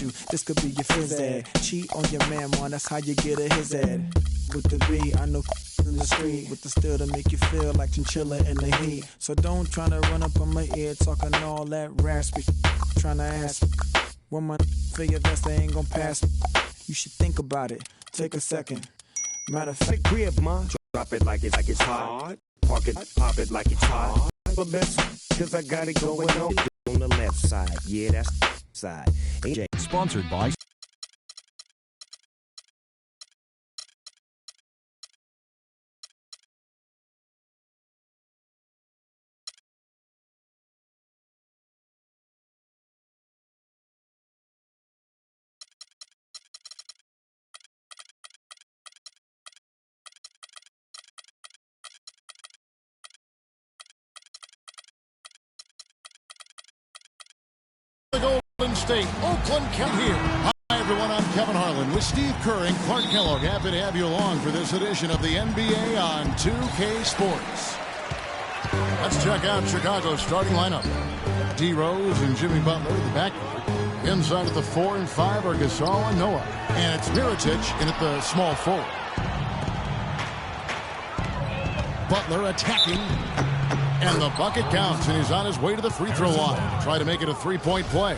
you. This could be your phys ed. Cheat on your man, man, that's how you get a his ed. With the B, I know in the street with the still to make you feel like chinchilla in the heat. So don't try to run up on my ear talking all that raspy. Trying to ask when my feel your vest, they ain't gonna pass. You should think about it. Take a second. Matter of fact, crib, ma. Drop it like it's hard. Park it, pop it like it's hot. But best, cause I got it going on the left side. Yeah, that's side. AJ. Sponsored by Golden State, Oakland County here. Hi everyone, I'm Kevin Harlan with Steve Kerr and Clark Kellogg. Happy to have you along for this edition of the NBA on 2K Sports. Let's check out Chicago's starting lineup. D. Rose and Jimmy Butler at the back. Inside at the 4 and 5 are Gasol and Noah. And it's Mirotic in at the small forward. Butler attacking. And the bucket counts, and he's on his way to the free throw line. Try to make it a three-point play.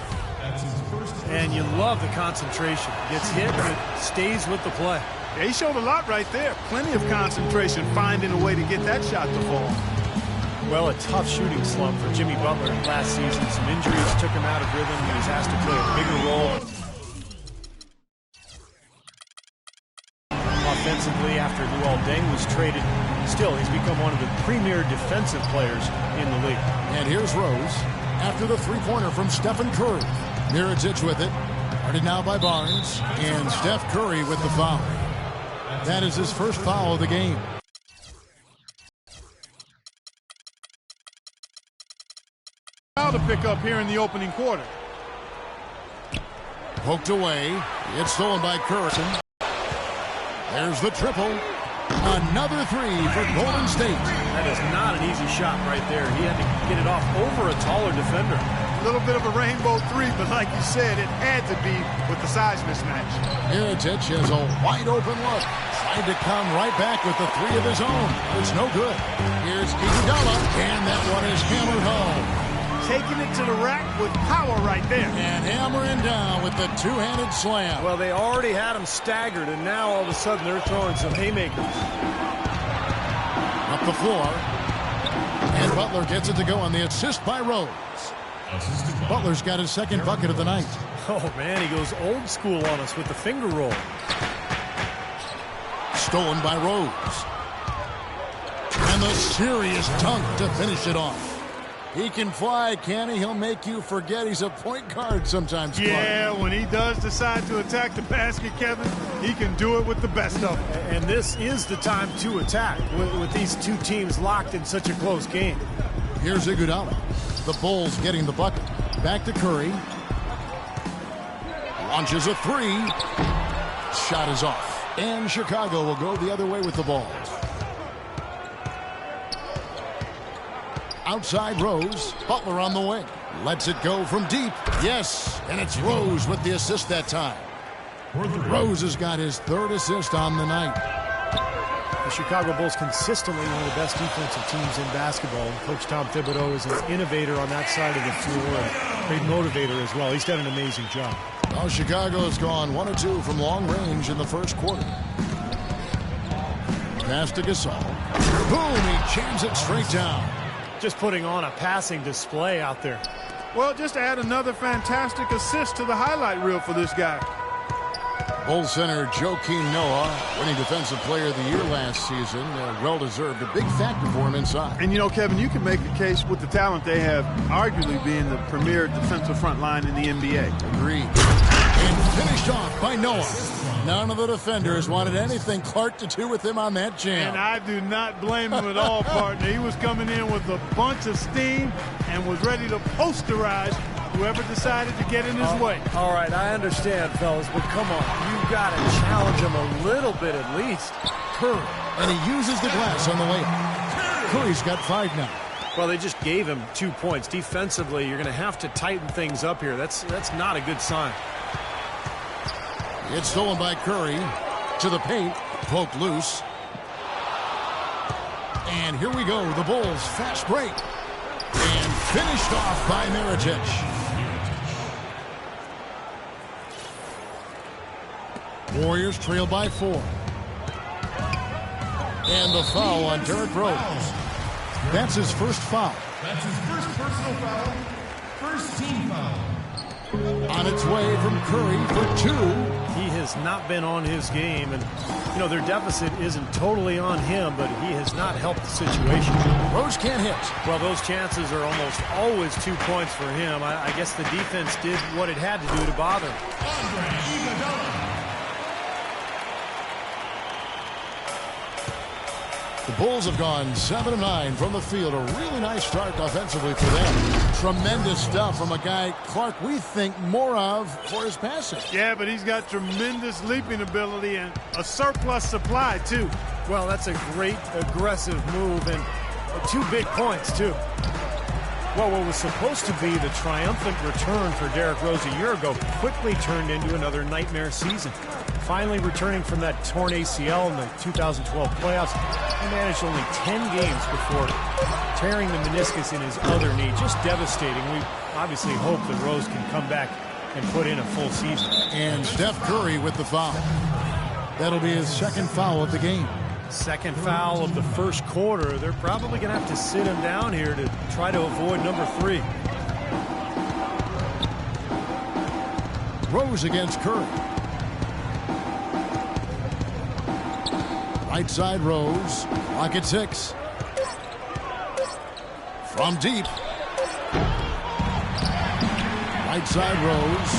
And you love the concentration. Gets hit, but stays with the play. Yeah, he showed a lot right there. Plenty of concentration, finding a way to get that shot to fall. Well, a tough shooting slump for Jimmy Butler last season. Some injuries took him out of rhythm. He was asked to play a bigger role offensively after Luol Deng was traded. Still, he's become one of the premier defensive players in the league. And here's Rose after the three-pointer from Stephen Curry. Mirotic with it. Guarded now by Barnes. And Steph Curry with the foul. That is his first foul of the game. Foul to pick up here in the opening quarter. Poked away. It's stolen by Curry. There's the triple. Another three for Golden State. That is not an easy shot right there. He had to get it off over a taller defender. A little bit of a rainbow three, but like you said, it had to be with the size mismatch. Mirotic has a wide open look. Tried to come right back with the three of his own. It's no good. Here's Iguodala, and that one is hammered home. Taking it to the rack with power right there. And hammering down with the two-handed slam. Well, they already had him staggered, and now all of a sudden they're throwing some haymakers. Up the floor. And Butler gets it to go on the assist by Rose. Butler's got his second bucket of the night. Oh, man, he goes old school on us with the finger roll. Stolen by Rose. And the serious dunk to finish it off. He can fly, can he? He'll make you forget he's a point guard sometimes. Yeah, Clark. When he does decide to attack the basket, Kevin, he can do it with the best of them. And this is the time to attack with these two teams locked in such a close game. Here's Iguodala. The Bulls getting the bucket. Back to Curry. Launches a three. Shot is off. And Chicago will go the other way with the ball. Outside Rose. Butler on the wing. Lets it go from deep. Yes, and it's Rose with the assist that time. Rose has got his third assist on the night. The Chicago Bulls consistently one of the best defensive teams in basketball. Coach Tom Thibodeau is an innovator on that side of the floor, and great motivator as well. He's done an amazing job. Well, Chicago's gone 1 of 2 from long range in the first quarter. Pass to Gasol. Boom, he jams it straight down. Just putting on a passing display out there. Well, just add another fantastic assist to the highlight reel for this guy. Bulls center Joakim Noah, winning Defensive Player of the Year last season. Well-deserved. A big factor for him inside. And, you know, Kevin, you can make a case with the talent they have, arguably being the premier defensive front line in the NBA. Agreed. And finished off by Noah. None of the defenders wanted anything Clark to do with him on that jam. And I do not blame him at all, partner. He was coming in with a bunch of steam and was ready to posterize whoever decided to get in his way. All right, I understand, fellas, but come on. You've got to challenge him a little bit at least. Curry, and he uses the glass on the layup. Curry's got 5 now. Well, they just gave him 2 points. Defensively, you're going to have to tighten things up here. That's not a good sign. It's stolen by Curry. To the paint. Poked loose. And here we go. The Bulls fast break. And finished off by Mirotic. Warriors trail by 4. And the foul on Derrick Rose. That's his first foul. That's his first personal foul. First team foul. On its way from Curry for 2. He has not been on his game, and you know their deficit isn't totally on him, but he has not helped the situation. Rose can't hit. Well, those chances are almost always 2 points for him. I guess the defense did what it had to do to bother him. The Bulls have gone 7 of 9 from the field. A really nice start offensively for them. Tremendous stuff from a guy, Clark, we think more of for his passing. Yeah, but he's got tremendous leaping ability and a surplus supply, too. Well, that's a great aggressive move, and 2 big points, too. Well, what was supposed to be the triumphant return for Derrick Rose a year ago quickly turned into another nightmare season. Finally returning from that torn ACL in the 2012 playoffs, he managed only 10 games before tearing the meniscus in his other knee. Just devastating. We obviously hope that Rose can come back and put in a full season. And Steph Curry with the foul. That'll be his second foul of the game. Second foul of the first quarter. They're probably going to have to sit him down here to try to avoid number 3. Rose against Curry. Right side Rose. Clock at 6. From deep. Right side Rose.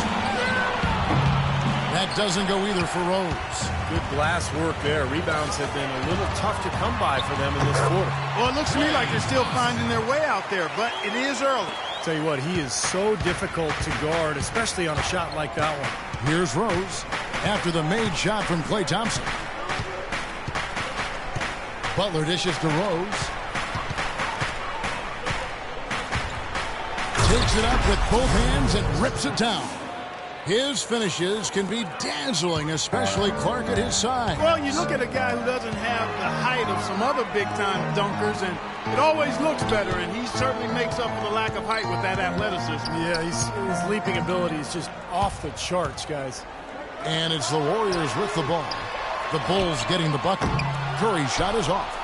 That doesn't go either for Rose. Good glass work there. Rebounds have been a little tough to come by for them in this quarter. Well, it looks to me like they're still finding their way out there, but it is early. Tell you what, he is so difficult to guard, especially on a shot like that one. Here's Rose after the made shot from Klay Thompson. Butler dishes to Rose. Takes it up with both hands and rips it down. His finishes can be dazzling, especially Clark at his side. Well, you look at a guy who doesn't have the height of some other big-time dunkers, and it always looks better, and he certainly makes up for the lack of height with that athleticism. Yeah, his leaping ability is just off the charts, guys. And it's the Warriors with the ball. The Bulls getting the bucket. Curry's shot is off.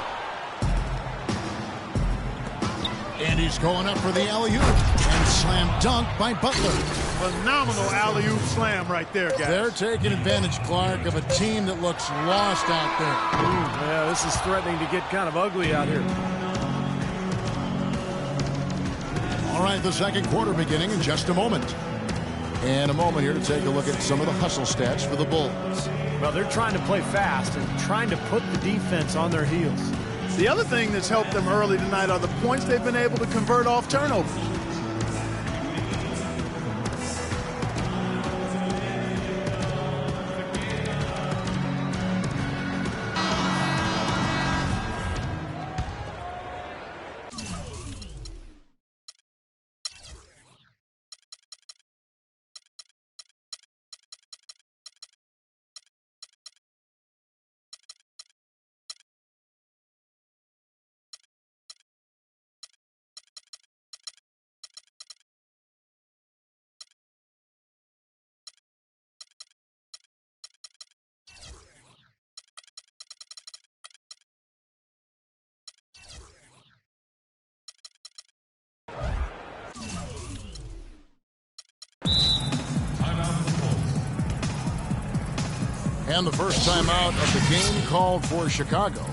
And he's going up for the alley-oop. And slam dunk by Butler. Phenomenal alley-oop slam right there, guys. They're taking advantage, Clark, of a team that looks lost out there. Yeah, this is threatening to get kind of ugly out here. All right, the second quarter beginning in just a moment. And a moment here to take a look at some of the hustle stats for the Bulls. Well, they're trying to play fast and trying to put the defense on their heels. The other thing that's helped them early tonight are the points they've been able to convert off turnovers. And the first time out of the game called for Chicago.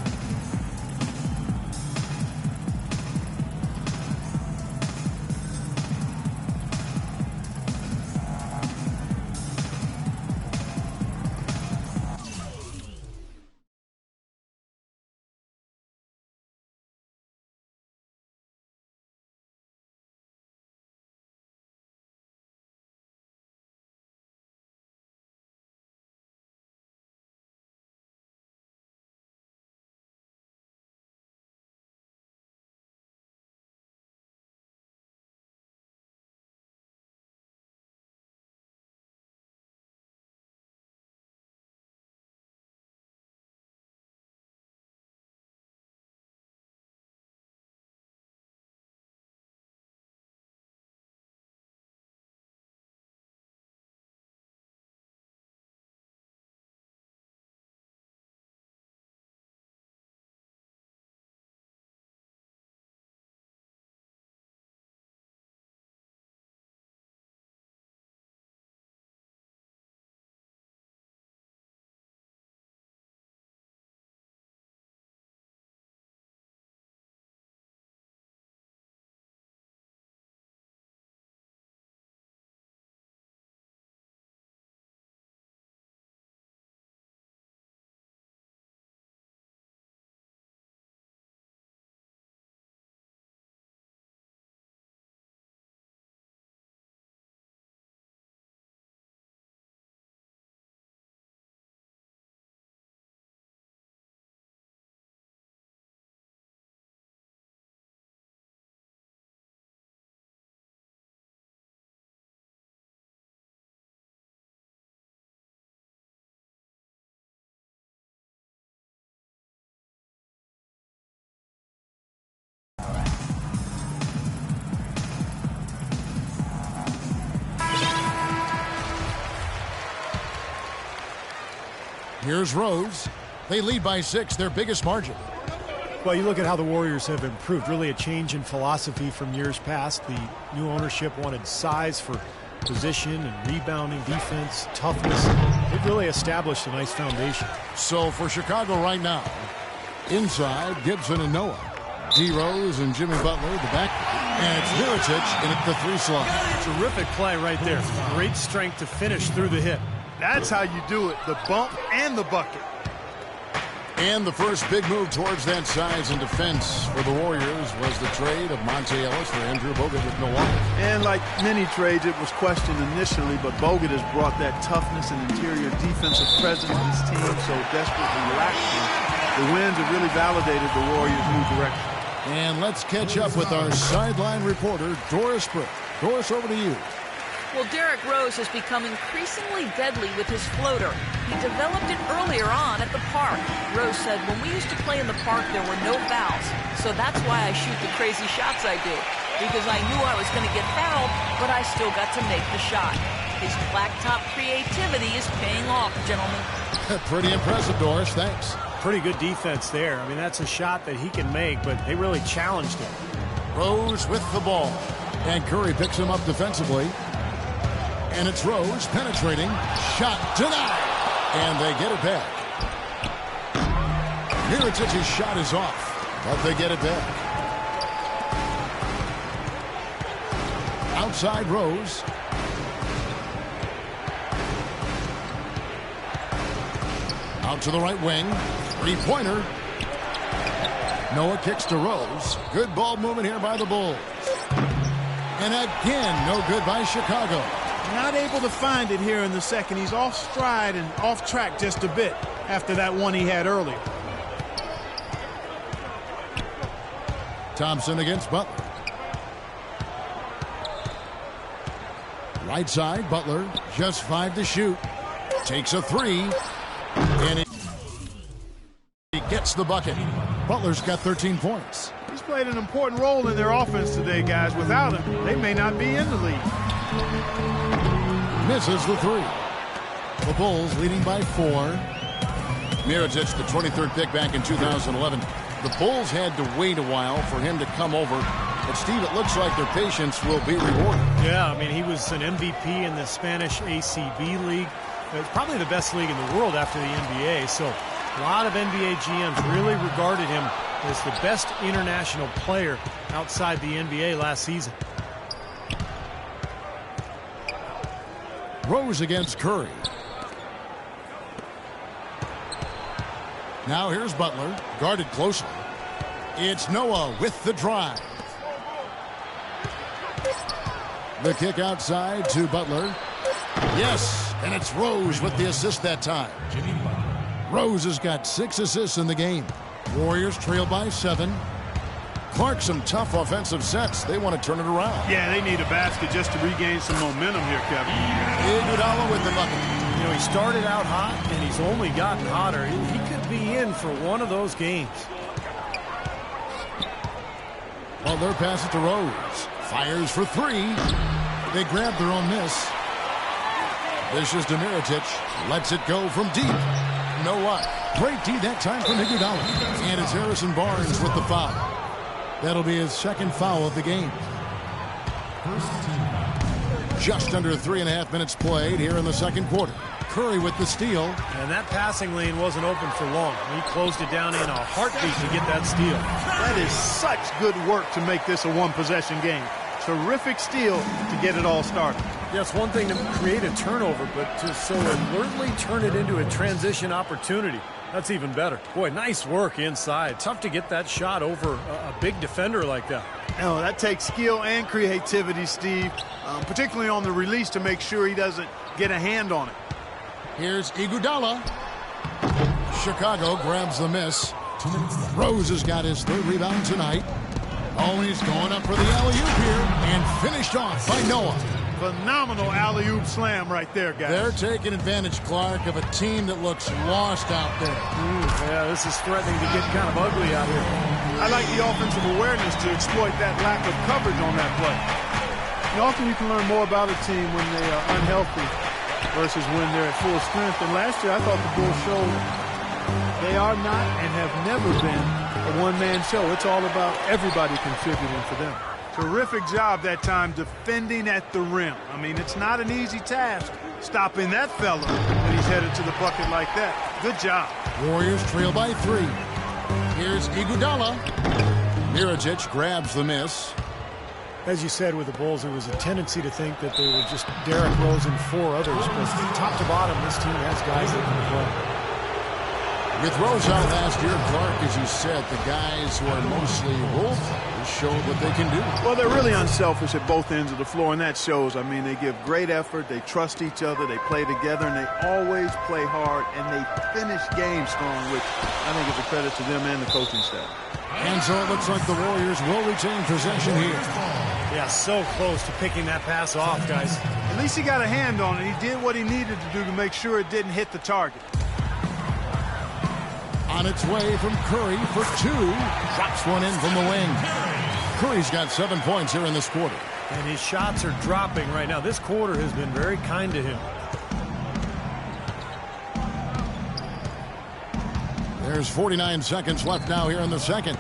Here's Rose. They lead by 6, their biggest margin. Well, you look at how the Warriors have improved. Really a change in philosophy from years past. The new ownership wanted size for position and rebounding, defense, toughness. They've really established a nice foundation. So for Chicago right now, inside, Gibson and Noah. D. Rose and Jimmy Butler, the back. And it's Mirotic in at the 3 slot. Terrific play right there. Great strength to finish through the hit. That's how you do it, the bump and the bucket. And the first big move towards that size and defense for the Warriors was the trade of Monte Ellis for Andrew Bogut with Milwaukee. And like many trades, it was questioned initially, but Bogut has brought that toughness and interior defensive presence to his team so desperately lacking. The wins have really validated the Warriors' new direction. And let's catch up with our sideline reporter, Doris Brick. Doris, over to you. Well, Derrick Rose has become increasingly deadly with his floater. He developed it earlier on at the park. Rose said, when we used to play in the park, there were no fouls. So that's why I shoot the crazy shots I do. Because I knew I was going to get fouled, but I still got to make the shot. His blacktop creativity is paying off, gentlemen. Pretty impressive, Doris. Thanks. Pretty good defense there. I mean, that's a shot that he can make, but they really challenged him. Rose with the ball. And Curry picks him up defensively. And it's Rose penetrating. Shot denied. And they get it back. Mirotic's shot is off, but they get it back. Outside Rose. Out to the right wing. 3-pointer. Noah kicks to Rose. Good ball movement here by the Bulls. And again, no good by Chicago. Not able to find it here in the second. He's off stride and off track just a bit after that one he had earlier. Thompson against Butler. Right side, Butler, just 5 to shoot. Takes a 3. And he gets the bucket. Butler's got 13 points. He's played an important role in their offense today, guys. Without him, they may not be in the lead. Misses the 3. The Bulls leading by 4. Mirotic, the 23rd pick back in 2011. The Bulls had to wait a while for him to come over. But, Steve, it looks like their patience will be rewarded. Yeah, I mean, he was an MVP in the Spanish ACB league. It's probably the best league in the world after the NBA. So a lot of NBA GMs really regarded him as the best international player outside the NBA last season. Rose against Curry. Now here's Butler, guarded closely. It's Noah with the drive. The kick outside to Butler. Yes, and it's Rose with the assist that time. Rose has got 6 assists in the game. Warriors trail by 7. Clark, some tough offensive sets. They want to turn it around. Yeah, they need a basket just to regain some momentum here, Kevin. Iguodala with the bucket. You know, he started out hot, and he's only gotten hotter. He could be in for one of those games. Butler passes to Rose. Fires for 3. They grab their own miss. This is Mirotic. Lets it go from deep. Noah. Great D that time from Iguodala. And it's Harrison Barnes with the foul. That'll be his second foul of the game. Just under 3.5 minutes played here in the second quarter. Curry with the steal. And that passing lane wasn't open for long. He closed it down in a heartbeat to get that steal. That is such good work to make this a one-possession game. Terrific steal to get it all started. Yeah, it's one thing to create a turnover, but to so alertly turn it into a transition opportunity, that's even better. Boy, nice work inside. Tough to get that shot over a big defender like that. No, that takes skill and creativity, Steve, particularly on the release to make sure he doesn't get a hand on it. Here's Iguodala. Chicago grabs the miss. Rose has got his 3rd rebound tonight. Oh, he's going up for the alley-oop here and finished off by Noah. Phenomenal alley-oop slam right there, guys. They're taking advantage, Clark, of a team that looks lost out there. Yeah, this is threatening to get kind of ugly out here. I like the offensive awareness to exploit that lack of coverage on that play. And often you can learn more about a team when they are unhealthy versus when they're at full strength. And last year, I thought the Bulls showed they are not and have never been a one-man show. It's all about everybody contributing for them. Terrific job that time defending at the rim. I mean, it's not an easy task stopping that fella when he's headed to the bucket like that. Good job. Warriors trail by 3. Here's Iguodala. Mirotic grabs the miss. As you said with the Bulls, there was a tendency to think that they were just Derrick Rose and 4 others. But top to bottom, this team has guys that can play. With Rose out last year, Clark, as you said, the guys who are mostly role players showed what they can do. Well, they're really unselfish at both ends of the floor, and that shows. I mean, they give great effort, they trust each other, they play together, and they always play hard, and they finish games strong, which I think is a credit to them and the coaching staff. And so it looks like the Warriors will retain possession here. Yeah, so close to picking that pass off, guys. At least he got a hand on it. He did what he needed to do to make sure it didn't hit the target. On its way from Curry for 2. Drops one in from the wing. Curry's got 7 points here in this quarter. And his shots are dropping right now. This quarter has been very kind to him. There's 49 seconds left now here in the second.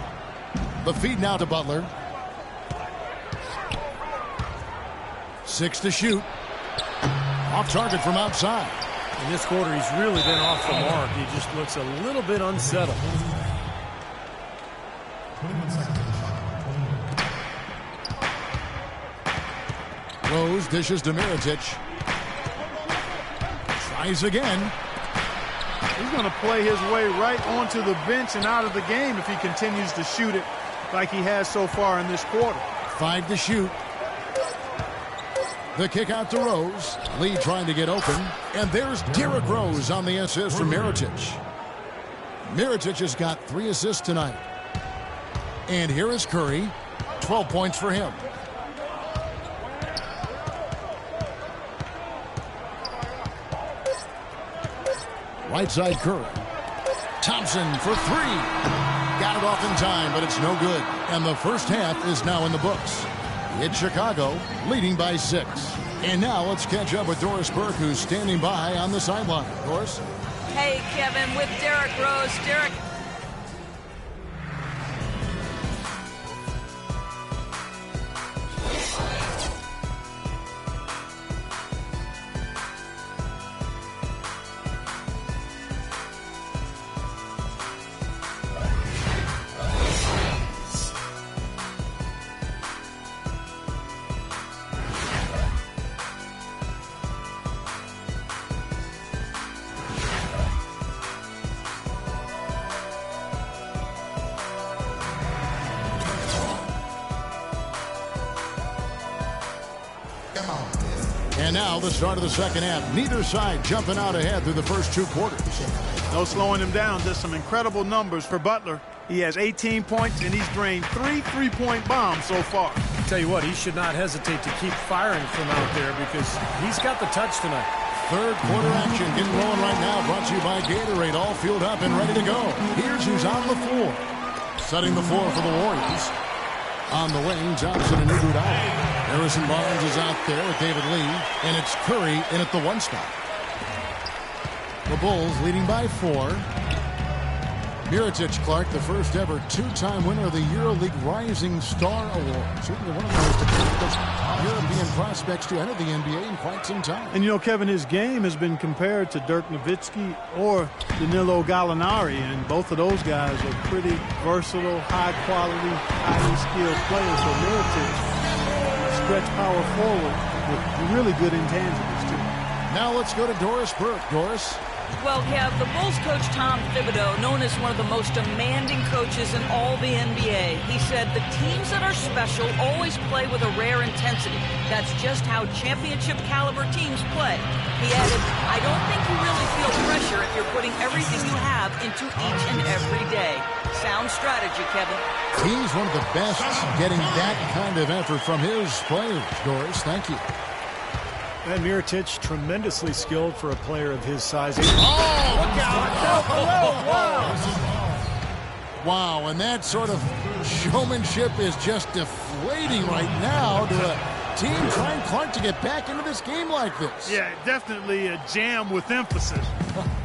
The feed now to Butler. 6 to shoot. Off target from outside. In this quarter, he's really been off the mark. He just looks a little bit unsettled. 21 seconds. Rose dishes to Mirotic. Tries again. He's going to play his way right onto the bench and out of the game if he continues to shoot it like he has so far in this quarter. 5 to shoot. The kick out to Rose. Lee trying to get open. And there's Derrick Rose on the assist from Mirotic. Mirotic has got 3 assists tonight. And here is Curry. 12 points for him. Right side Curry. Thompson for 3. Got it off in time, but it's no good. And the first half is now in the books. It's Chicago leading by 6. And now let's catch up with Doris Burke, who's standing by on the sideline. Doris? Hey, Kevin, with Derrick Rose. Derrick. And now the start of the second half. Neither side jumping out ahead through the first 2 quarters. No slowing him down. Just some incredible numbers for Butler. He has 18 points, and he's drained 3 3-point bombs so far. I'll tell you what, he should not hesitate to keep firing from out there because he's got the touch tonight. Third quarter action getting rolling right now. Brought to you by Gatorade. All fueled up and ready to go. Here's who's on the floor. Setting the floor for the Warriors. On the wing, Johnson and Iguodala. Harrison Barnes is out there with David Lee. And it's Curry in at the 1 spot. The Bulls leading by 4. Mirotic, Clark, the first ever 2-time winner of the EuroLeague Rising Star Award. Certainly one of the most accomplished European prospects to enter the NBA in quite some time. And, you know, Kevin, his game has been compared to Dirk Nowitzki or Danilo Gallinari, and both of those guys are pretty versatile, high-quality, highly skilled players. So Mirotic stretch power forward with really good intangibles, too. Now let's go to Doris Burke. Doris? Well, Kev, the Bulls coach Tom Thibodeau, known as one of the most demanding coaches in all the NBA, he said the teams that are special always play with a rare intensity. That's just how championship caliber teams play. He added, I don't think you really feel pressure if you're putting everything you have into each and every day. Sound strategy, Kevin. He's one of the best getting that kind of effort from his players, Doris. Thank you. And Mirotic, tremendously skilled for a player of his size. Oh, look out! Wow, and that sort of showmanship is just deflating right now to team trying, Clark, to get back into this game like this? Yeah, definitely a jam with emphasis.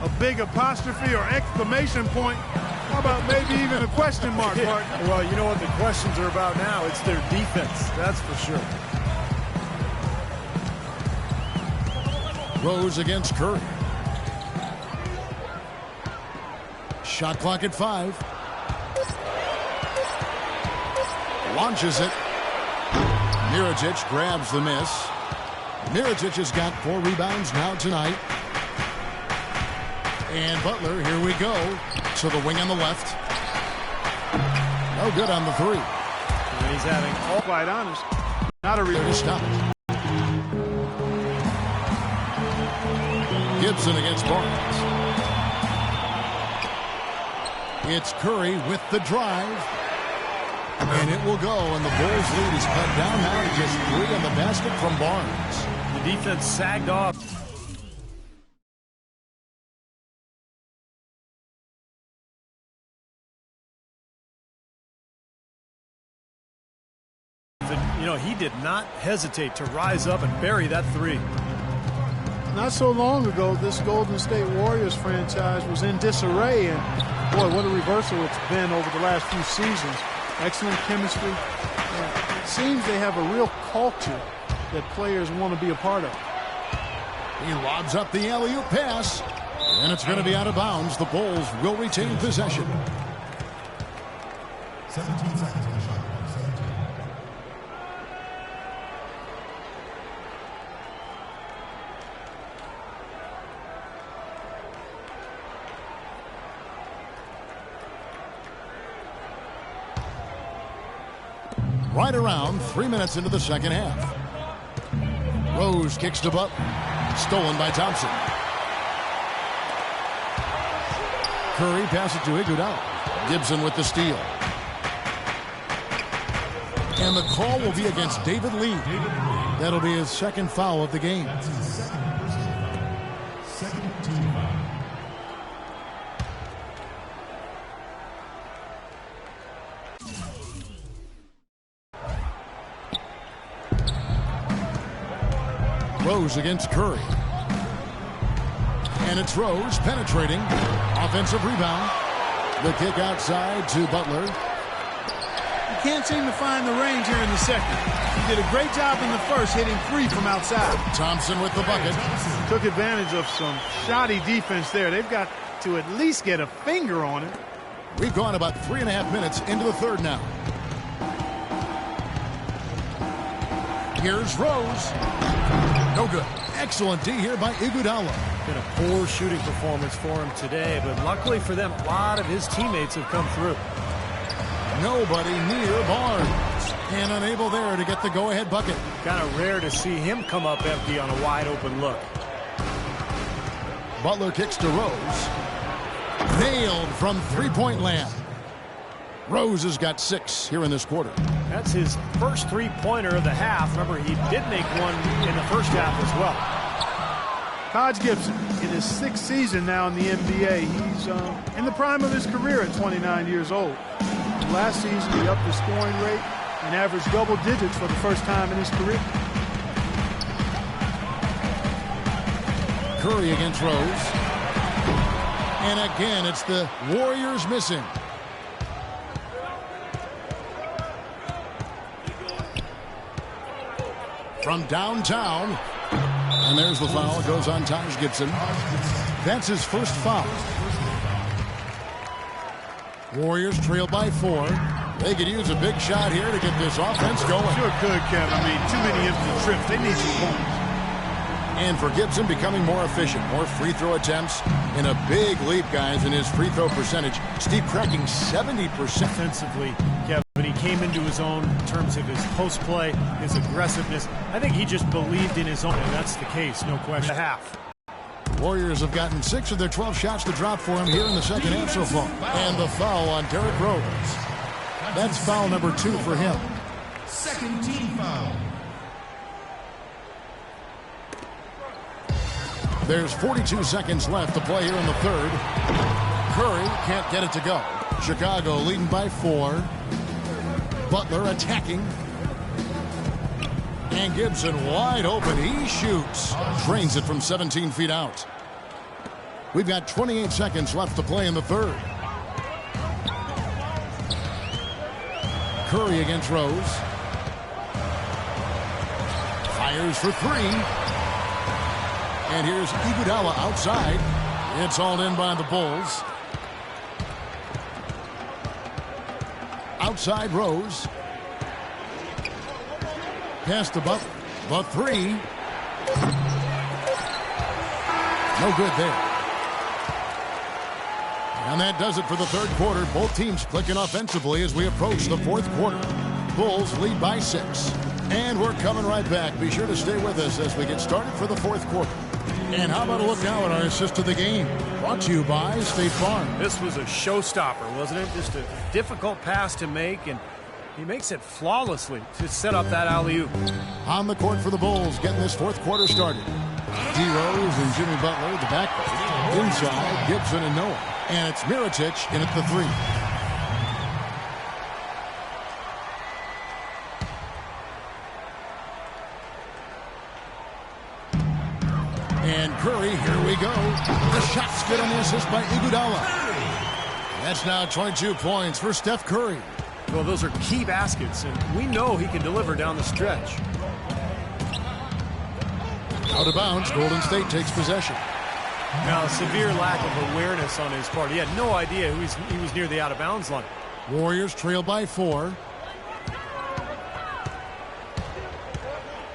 A big apostrophe or exclamation point. How about maybe even a question mark, partner? Well, you know what the questions are about now? It's their defense, that's for sure. Rose against Curry. Shot clock at 5. Launches it. Mirotic grabs the miss. Mirotic has got 4 rebounds now tonight. And Butler, here we go, to the wing on the left. No good on the 3. And he's having, all quite honest, not a real stop. Gibson against Barnes. It's Curry with the drive. And it will go, and the Bulls lead is cut down now to just 3 on the basket from Barnes. The defense sagged off. You know, he did not hesitate to rise up and bury that 3. Not so long ago, this Golden State Warriors franchise was in disarray, and boy, what a reversal it's been over the last few seasons. Excellent chemistry. It seems they have a real culture that players want to be a part of. He lobs up the alley-oop pass, and it's going to be out of bounds. The Bulls will retain possession. 17 seconds on the shot. 17. Right around 3 minutes into the second half. Rose kicks to Butler. Stolen by Thompson. Curry passes it to Iguodala. Gibson with the steal. And the call will be against David Lee. That'll be his second foul of the game. That's his second personal foul. Second team foul. Rose against Curry. And it's Rose penetrating. Offensive rebound. The kick outside to Butler. He can't seem to find the range here in the second. He did a great job in the first, hitting 3 from outside. Thompson with the bucket. Took advantage of some shoddy defense there. They've got to at least get a finger on it. We've gone about 3.5 minutes into the third now. Here's Rose. No good. Excellent D here by Iguodala. Been a poor shooting performance for him today, but luckily for them, a lot of his teammates have come through. Nobody near Barnes. And unable there to get the go-ahead bucket. Kind of rare to see him come up empty on a wide-open look. Butler kicks to Rose. Nailed from three-point land. Rose has got 6 here in this quarter. That's his first 3-pointer of the half. Remember, he did make one in the first half as well. Taj Gibson, in his 6th season now in the NBA, he's in the prime of his career at 29 years old. Last season, he upped his scoring rate and averaged double digits for the first time in his career. Curry against Rose. And again, it's the Warriors missing. From downtown. And there's the foul. It goes on Taj Gibson. That's his first foul. Warriors trail by 4. They could use a big shot here to get this offense going. Sure could, Kevin. I mean, too many empty trips. They need some points. And for Gibson, becoming more efficient. More free throw attempts. And a big leap, guys, in his free throw percentage. Steve cracking 70% offensively, Kevin. But he came into his own in terms of his post play, his aggressiveness. I think he just believed in his own, and that's the case, no question. Half. Warriors have gotten 6 of their 12 shots to drop for him here in the second half so far. And the foul on Derrick Rose. That's foul number 2 for him. Second team foul. There's 42 seconds left to play here in the third. Curry can't get it to go. Chicago leading by 4. Butler attacking. And Gibson wide open. He shoots. Drains it from 17 feet out. We've got 28 seconds left to play in the third. Curry against Rose. Fires for three. And here's Iguodala outside. It's all in by the Bulls. Outside Rose. Pass to Butler. The three. No good there. And that does it for the third quarter. Both teams clicking offensively as we approach the fourth quarter. Bulls lead by 6. And we're coming right back. Be sure to stay with us as we get started for the fourth quarter. And how about a look now at our assist of the game? Brought to you by State Farm. This was a showstopper, wasn't it? Just a difficult pass to make, and he makes it flawlessly to set up that alley-oop. On the court for the Bulls, getting this fourth quarter started. D. Rose and Jimmy Butler, the backcourt. Inside, Gibson and Noah. And it's Mirotic in at the three. And Curry, here we go. The shot's good on the assist by Iguodala. That's now 22 points for Steph Curry. Well, those are key baskets, and we know he can deliver down the stretch. Out of bounds, Golden State takes possession. Now, a severe lack of awareness on his part. He had no idea he was near the out-of-bounds line. Warriors trail by 4.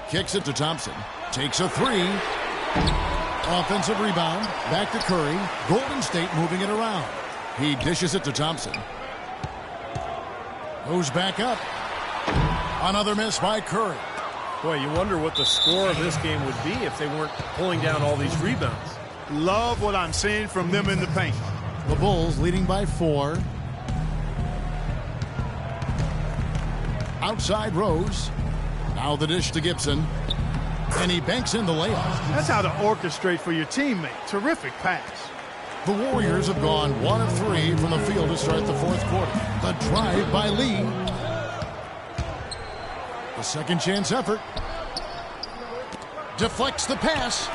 Kicks it to Thompson. Takes a three. Offensive rebound. Back to Curry. Golden State moving it around. He dishes it to Thompson. Goes back up. Another miss by Curry. Boy, you wonder what the score of this game would be if they weren't pulling down all these rebounds. Love what I'm seeing from them in the paint. The Bulls leading by 4. Outside Rose. Now the dish to Gibson. And he banks in the layup. That's how to orchestrate for your teammate. Terrific pass. The Warriors have gone 1 of 3 from the field to start the fourth quarter. The drive by Lee. The second chance effort. Deflects the pass.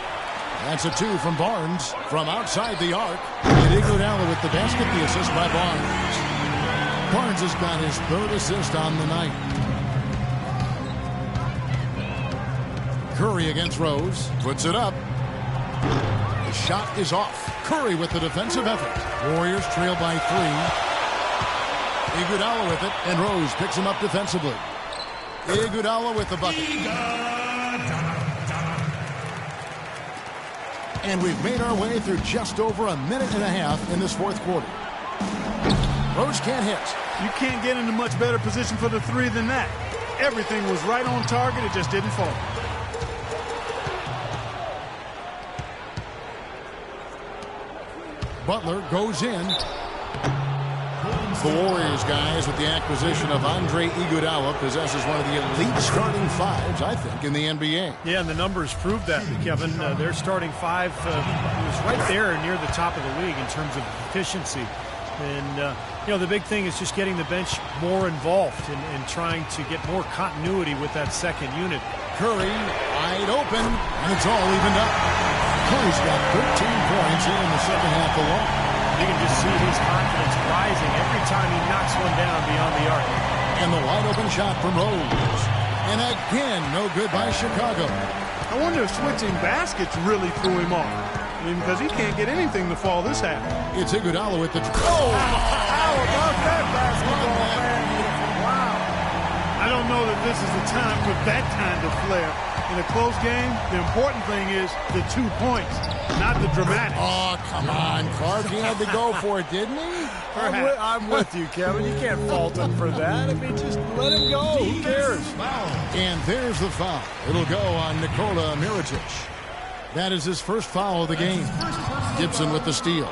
That's a 2 from Barnes from outside the arc. And Iguodala with the basket, the assist by Barnes. Barnes has got his 3rd assist on the night. Curry against Rose. Puts it up. The shot is off. Curry with the defensive effort. Warriors trail by 3. Iguodala with it, and Rose picks him up defensively. Iguodala with the bucket. And we've made our way through just over a minute and a half in this fourth quarter. Rose can't hit. You can't get in a much better position for the three than that. Everything was right on target. It just didn't fall. Butler goes in. The Warriors, guys, with the acquisition of Andre Iguodala, possesses one of the elite starting 5s, I think, in the NBA. Yeah, and the numbers prove that, Kevin. Their starting 5 was right there near the top of the league in terms of efficiency. And, you know, the big thing is just getting the bench more involved and trying to get more continuity with that second unit. Curry wide open, and it's all evened up. Curry's got 13 points here in the second half alone. You can just see his confidence rising every time he knocks one down beyond the arc. And the wide open shot from Rose. And again, no good by Chicago. I wonder if switching baskets really threw him off. I mean, because he can't get anything to fall this half. It's Iguodala with the... Oh! How about that basketball, man? Wow. I don't know that this is the time for that kind of flair. In a close game, the important thing is the 2 points, not the dramatics. Oh, come on, Clark. He had to go for it, didn't he? I'm with you, Kevin. You can't fault him for that. I mean, just let him go. Who cares? And there's the foul. It'll go on Nikola Mirotic. That is his first foul of the game. Gibson with the steal.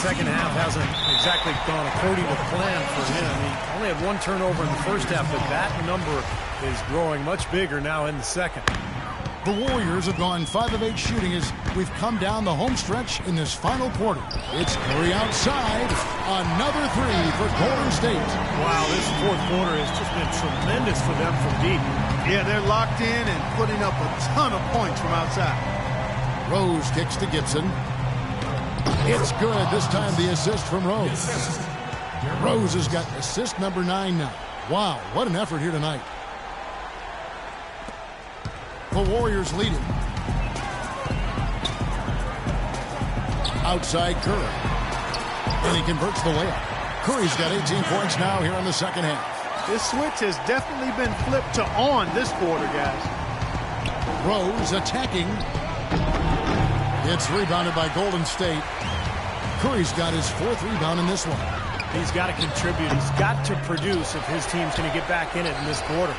Second half hasn't exactly gone according to plan for him. He only had 1 turnover in the first half, but that number is growing much bigger now in the second. The Warriors have gone 5 of 8 shooting as we've come down the home stretch in this final quarter. It's Curry outside. Another three for Golden State. Wow, this fourth quarter has just been tremendous for them from deep. Yeah, they're locked in and putting up a ton of points from outside. Rose kicks to Gibson. It's good. This time the assist from Rose. Rose has got assist number 9 now. Wow, what an effort here tonight. The Warriors leading. Outside Curry. And he converts the layup. Curry's got 18 points now here in the second half. This switch has definitely been flipped to on this quarter, guys. Rose attacking. It's rebounded by Golden State. Curry's got his 4th rebound in this one. He's got to contribute. He's got to produce if his team's going to get back in it in this quarter.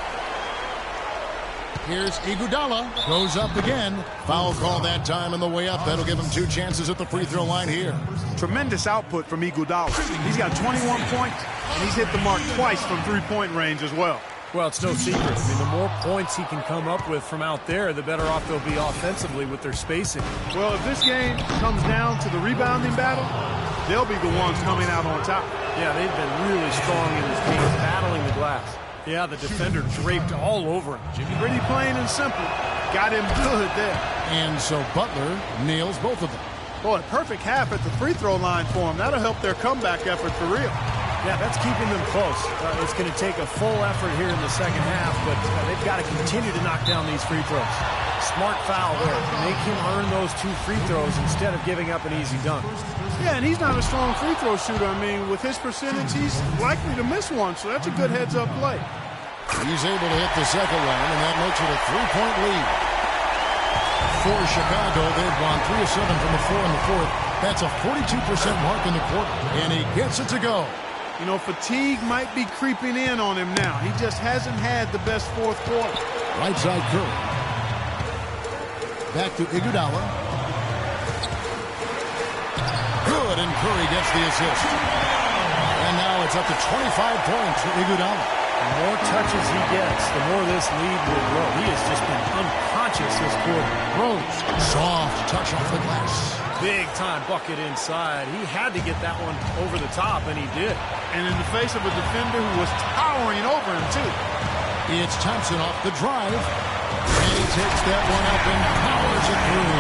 Here's Iguodala. Goes up again. Foul call that time on the way up. That'll give him 2 chances at the free throw line here. Tremendous output from Iguodala. He's got 21 points, and he's hit the mark twice from three-point range as well. Well, it's no secret. I mean, the more points he can come up with from out there, the better off they'll be offensively with their spacing. Well, if this game comes down to the rebounding battle, they'll be the ones coming out on top. Yeah, they've been really strong in this game, battling the glass. Yeah, the defender draped all over him. Pretty plain and simple. Got him good there. And so Butler nails both of them. Boy, a perfect half at the free throw line for him. That'll help their comeback effort for real. Yeah, that's keeping them close. It's going to take a full effort here in the second half, but they've got to continue to knock down these free throws. Smart foul there. Make him earn those 2 free throws instead of giving up an easy dunk. Yeah, and he's not a strong free throw shooter. I mean, with his percentage, he's likely to miss one, so that's a good heads-up play. He's able to hit the second one, and that makes it a 3-point lead. For Chicago, they've gone 3 of 7 from the floor in the 4th. That's a 42% mark in the quarter, and he gets it to go. You know, fatigue might be creeping in on him now. He just hasn't had the best fourth quarter. Right side Curry. Back to Iguodala. Good, and Curry gets the assist. And now it's up to 25 points for Iguodala. The more touches he gets, the more this lead will grow. He has just been unconscious this quarter. Rose, soft touch off the glass. Big-time bucket inside. He had to get that one over the top, and he did. And in the face of a defender who was towering over him, too. It's Thompson off the drive. And he takes that one up and powers it through.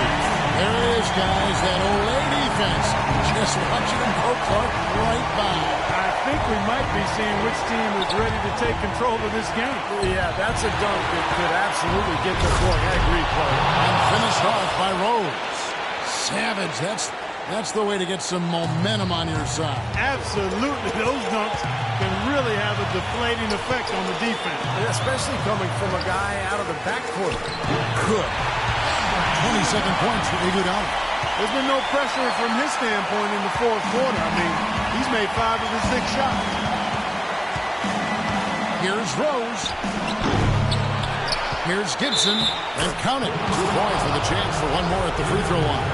There it is, guys, that Olay defense. Just watching him go Clark right by. I think we might be seeing which team is ready to take control of this game. Yeah, that's a dunk that could absolutely get the floor. I agree, Clark. And finished off by Rose. Savage, that's the way to get some momentum on your side. Absolutely. Those dunks can really have a deflating effect on the defense. Especially coming from a guy out of the backcourt. Good. 22nd points for Iguodala. There's been no pressure from his standpoint in the fourth quarter. I mean, he's made 5 of his 6 shots. Here's Rose. Here's Gibson. And count it. 2 points for the chance for one more at the free throw line.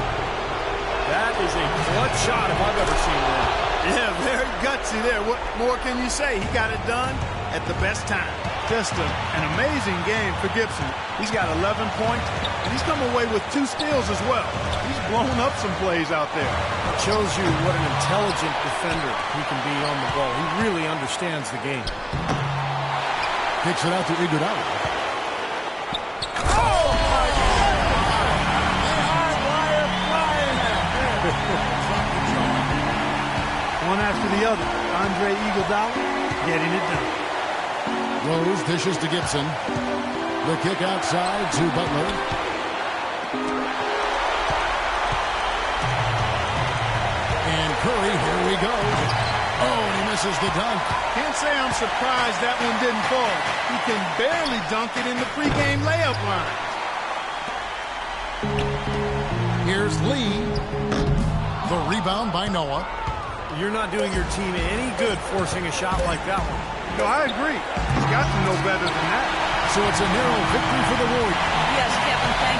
That is a clutch shot if I've ever seen one. Yeah, very gutsy there. What more can you say? He got it done at the best time. Just an amazing game for Gibson. He's got 11 points, and he's come away with 2 steals as well. He's blown up some plays out there. It shows you what an intelligent defender he can be on the ball. He really understands the game. Kicks it out to Iguodala. Oh, my God! They are wire flying at one after the other. Andre Iguodala getting it done. Rose dishes to Gibson. The kick outside to Butler. And Curry, here we go. Oh, and he misses the dunk. Can't say I'm surprised that one didn't fall. He can barely dunk it in the pregame layup line. Here's Lee. The rebound by Noah. You're not doing your team any good forcing a shot like that one. No, I agree. He's got to know better than that. So it's a narrow victory for the Warriors. Yes, Kevin, thank